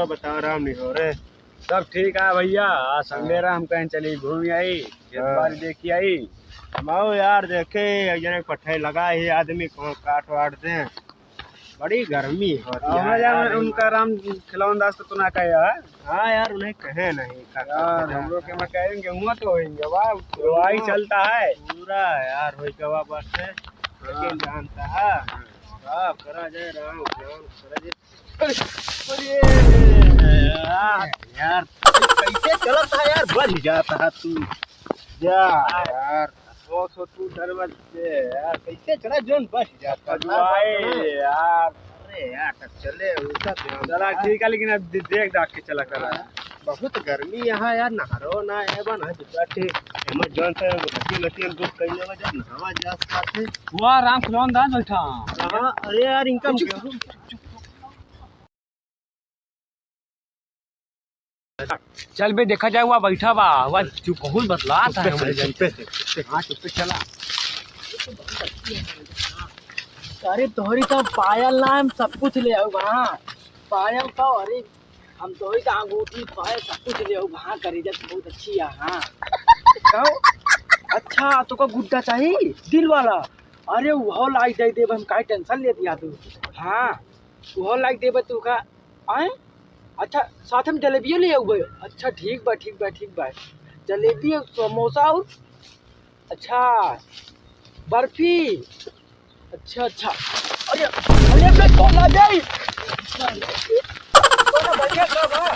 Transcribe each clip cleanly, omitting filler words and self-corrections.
हो बताओ राम नहीं हो रे। सब ठीक है भैया। आज संडे रहा, हम कहीं चली घूम आई, खेत बाड़ी देखी आई। माओ यार देखे जने पट्टे लगा है आदमी को काट वाट दे, बड़ी गर्मी होती है यार। उनका राम खिलौन दास तो ना कहे है। हाँ यार उन्हें कहे नहीं यार हम लोग के मैं कहेंगे हुआ तो होएंगे वाह वही चलता है पूरा यार हो गवा बस है, लेकिन जानता है सब करा जाए राम राम करा जाए। यार कैसे चलता है यार, बच जाता है तू जा यार। वो सो तू दरवाजे से यार कैसे चला जोन बच जाता भाई यार। अरे यार तब चले उसका चला ठीक है, लेकिन अब देख दाख के चला कर बहुत गर्मी यहाँ यार, नहरो ना है बना बैठे हम जोन से लती लती दूध कइले वजह नहावा जा साथे। वाह राम खिलौन दास बैठा। हां अरे यार इनकम चल बे देखा जाए, वहाँ बैठा बा वह जो बहुत बतलाता है हमारे जन पे। हाँ चुप पे चला। अरे तोहरी तो पायल ना हम सब कुछ ले आओ वहाँ पायल तो। अरे हम तोहरी तो अंगूठी पायल सब कुछ ले आओ वहाँ करी जब बहुत अच्छी है। हाँ कहो अच्छा तो को गुड्डा चाहिए दिल वाला। अरे वो लाइक दे दे, हम काहे टेंशन ले दिया तू। हाँ वो लाइक दे तू का आए। अच्छा साथ में जलेबियो ले आओ। अच्छा ठीक बा ठीक बा ठीक बा। जलेबी समोसा और अच्छा बर्फी। अच्छा अच्छा अरे अरे पे कौन आ जाए कौन भैया कब है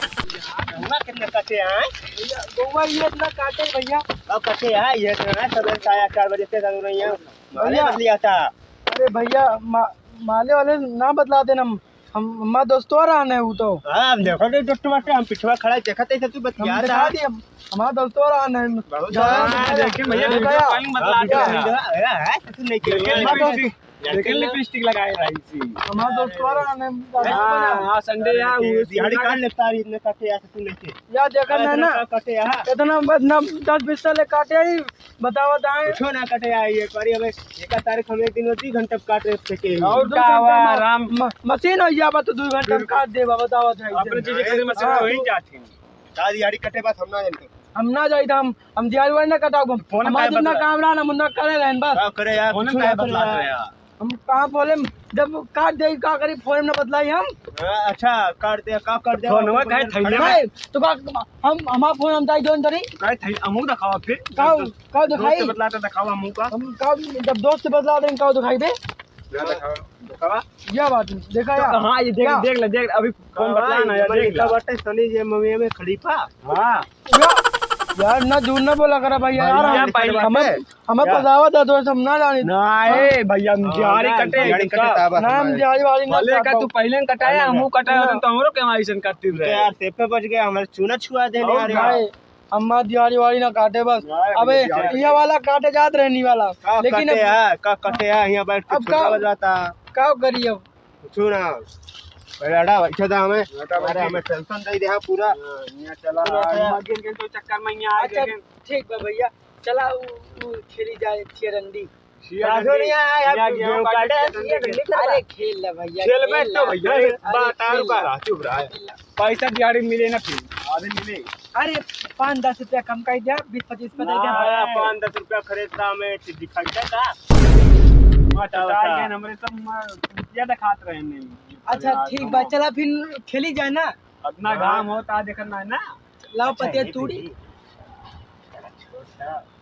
हुआ कितने कटे आए भैया गोवा ये इतना काटे भैया। अब कटे आए ये तो है सब आया 4 बजे से करूं रही हूं भैया लिया था। अरे भैया माले वाले ना बतला देना हम हमारा दोस्तों आ रहा है वो तो। हां देखो तो डॉक्टर मास्टर हम पिछवा खड़ा देखते थे तू बतिया रहा है हमारा दोस्तों आ रहा है बहुत देखिए भैया टाइम बतला दिया है तू नहीं के लेकिन लिपस्टिक लगाए रही थी हमारा दोस्तों आ रहा है। हां संडे यार दिहाड़ी काट लेता है इतने कटे आ तू नहीं के यार देखा ना कटे आ इतना 10-20 साल काटे ही बतावा दाएं कुछ ना कटे आ ये करी अब 1 तारीख हम 1 दिन 2 घंटे काट रहे थे और का आराम मशीन हो जाबा तो 2 घंटा में काट देबा बतावा जाए अपने चीज के मशीन वही जाती दादी दिहाड़ी कटे बात हम ना जानते हम ना जाई हम दिहाड़ी वाली ना कटाओ हमारा जितना काम रहा ना मुन्ना करे रहन बस का करे यार फोन का बतलाते यार। हम कहां बोले जब काट दे का करी फोन ना बतलाई हम। अच्छा काट दे का कर दे फोनवा काहे थैले में तो का हम हमारा फोन हम जाई जोन करी काहे थैले अमू दिखावा फिर का दिखाई बतलाता दिखावा अमू का हम का जब दोस्त से बतला दें का दिखाई दे दिखावा ये बात देखा यार। हां ये देख अभी फोन बतलाना यार देख का बटे सनी जे मम्मी में खलीफा। हां यार ना झूठ ना बोला करा भैया यार हमें पतावा था तो हम ना जानी ना ए भैया दिहाड़ी कटे ना हम दिहाड़ी वाली ना भले का तू पहले न कटाया हमहू कटाया तो हमरो के ऐसन करती रहे यार सेप पे बच गया हमारे चूना छुआ दे यार भाई अम्मा दिहाड़ी वाली ना काटे बस। अबे ये वाला काटे जात रहनी वाला लेकिन का कटे है यहां बैठ के छोटा बजाता का करी अब छुना बड़ा अच्छा था हमें अरे हमें टेंशन दे दे पूरा यहां चला मगन के तो चक्कर में यहां आ गए। ठीक बा भैया चला खेली जाए चेरंडी अरे खेल ले भैया खेल में तो भैया बात चुप रहा है पैसा दिहाड़ी मिले ना फिर आधे मिले। अरे 5-10 रुपया कम कर दिया 20-25 पे दे दिया 5-10 रुपया खरीदता मैं दिखाता था हमरे सब ज्यादा खात रहे नहीं। अच्छा ठीक बा चला फिर खेली जाए ना अपना घाम होता देखना है ना। लाओ पतिया तूड़ी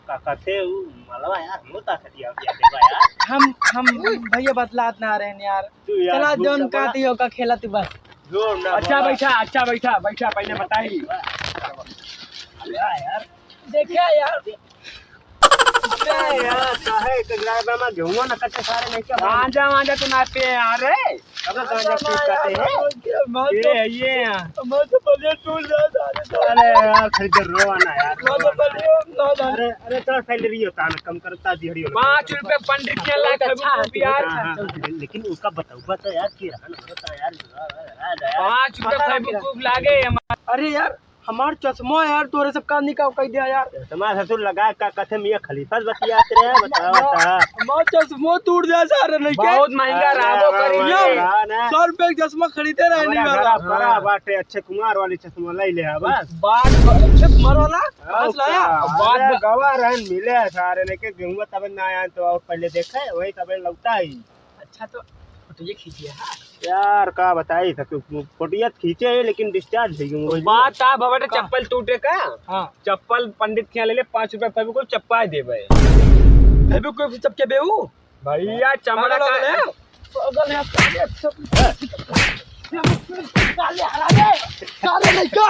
का कथे मलवा यार मोता खटिया देबा यार हम भैया बतलात ना रहे हैं यार। चला जोन काती हो का खेला तू बस। अच्छा बैठा पहले बताई यार देखिए यार यार काहे कगराबा में घेऊंगा ना कटे सारे नहीं क्या मांजा तू ना पे यार रे अब गांजा पी कटे है ये मैं तो बलिया टूट रहा था। अरे यार खरीद रोवाना यार मैं तो बलिया ना अरे तेरा सैलरी होता ना कम करता दिहाड़ी 5 रुपए पंडित के लाख यार लेकिन उसका बताऊंगा तो यार की रहन होता यार 5 रुपए फेबुक लागे। अरे यार हमार चश्मा यार तोरे सब काम निकाल कह दिया यार। तुम्हारा ससुर लगा का कथे मियां खलीफा बतियात रे बता बता। हमार चश्मा टूट जा सारे नहीं के बहुत महंगा रहा वो करिए। 100 रुपए का चश्मा खरीदे रहे नहीं वाला। बड़ा बाटे अच्छे कुमार वाली चश्मा ले ले बस। बात अच्छे कुमार वाला बस लाया। बात गवा रहन मिले सारे ने के गेहूं तब ना आया तो और पहले देखे वही तब लगता ही। अच्छा तो फोटो ये खींचिए हाँ। यार का बताई सके फोटिया खींचे है लेकिन डिस्चार्ज થઈ ગયું। बात आ भवटे चप्पल टूटे का हाँ चप्पल पंडित के यहाँ ले ले 5 रुपए पर को चप्पा देबे अभी कोई चपके बेऊ भैया चमड़ा का है पागल है साले हरा दे साले नहीं कर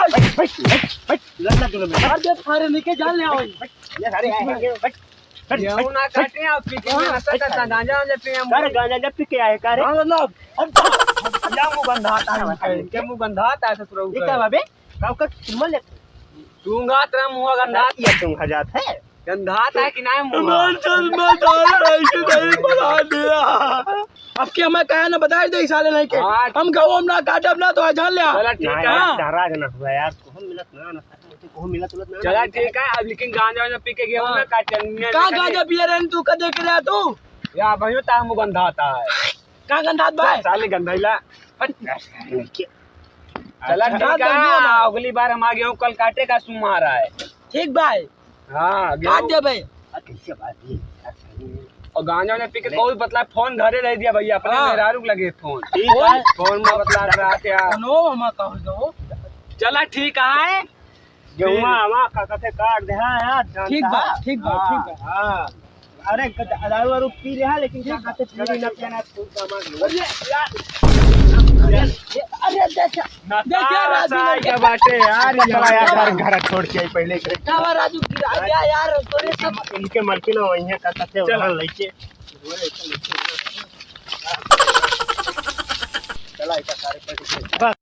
लल्ला दोनों में हर दे थारे लेके जान ले आओ। ये सारे आएंगे गेहूं ना काटे और पीके में नसा ता गांजा वांजा पिए हम कर गांजा जब पी के आए का रे हां ना या मुंह गंधाता है इनके मुंह गंधाता है ससुर ये क्या बाबे काव का तुम ले दूंगा तेरा मुंह गंधात ये तुम खजात है गंधाता है कि ना मुंह हमार चश्मा तारा ऐसे नहीं बना दिया। अब के हमें कहा ना बताए दे साले नहीं के हाँ। हम गऊ हम ना काटब ना तो जान ले चला ठीक है नाराज ना हुआ यार को मिलत ना को मिलत ना चला ठीक है अब लेकिन गांजा वांजा पी के गेहूं ना काटे का गाजा पिए रन तू का देख रहा तू या भैया ता मुंह गंधाता है का गंधात भाई साले गंधाइला चला गंधात ठीक है गंधिया ना। अगली बार हम आ गेहूं कल काटे का सुम आ रहा है ठीक भाई हाँ काट दे भाई कैसे बात है और गांजा वांजा पी के बहुत बतला फोन घरे रह दिया भैया अपने हाँ। मेहरारू लगे फोन ठीक है फोन में बतला रहा क्या नो हम कहो दो चला ठीक है गेहूं हमा का कथे काट दे हां यार ठीक बा ठीक बा ठीक बा हां अरे दारू वारू पी रहा लेकिन क्या कहते पीरी ना पियाना तू अरे देखा देखा राजू ने क्या बाटे यार यार घर छोड़ के आई पहले का राजू गिरा गया यार तोरे सब इनके मलकी ना वही है का कहते चल लेके चला ऐसा सारे